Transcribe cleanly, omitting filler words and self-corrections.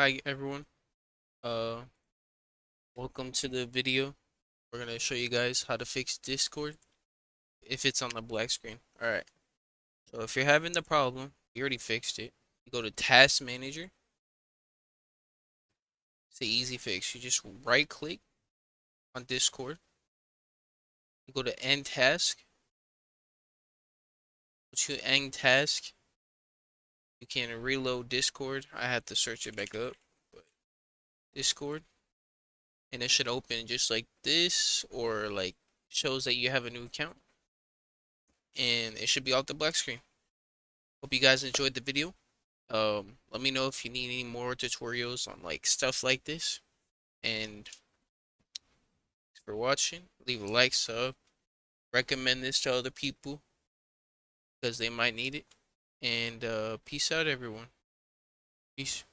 Hi everyone. Uh Welcome to the video. We're gonna show you guys how to fix Discord if it's on the black screen. Alright. So if you're having the problem, you already fixed it. You go to Task Manager. It's an easy fix. You just right click on Discord. You go to End Task. Once you end task, you can reload Discord. I had to search it back up. But Discord. And it should open just like this, or like shows that you have a new account. And it should be off the black screen. Hope you guys enjoyed the video. Let me know if you need any more tutorials on like stuff like this. And thanks for watching. Leave a like, sub, recommend this to other people because they might need it. And peace out, everyone. Peace.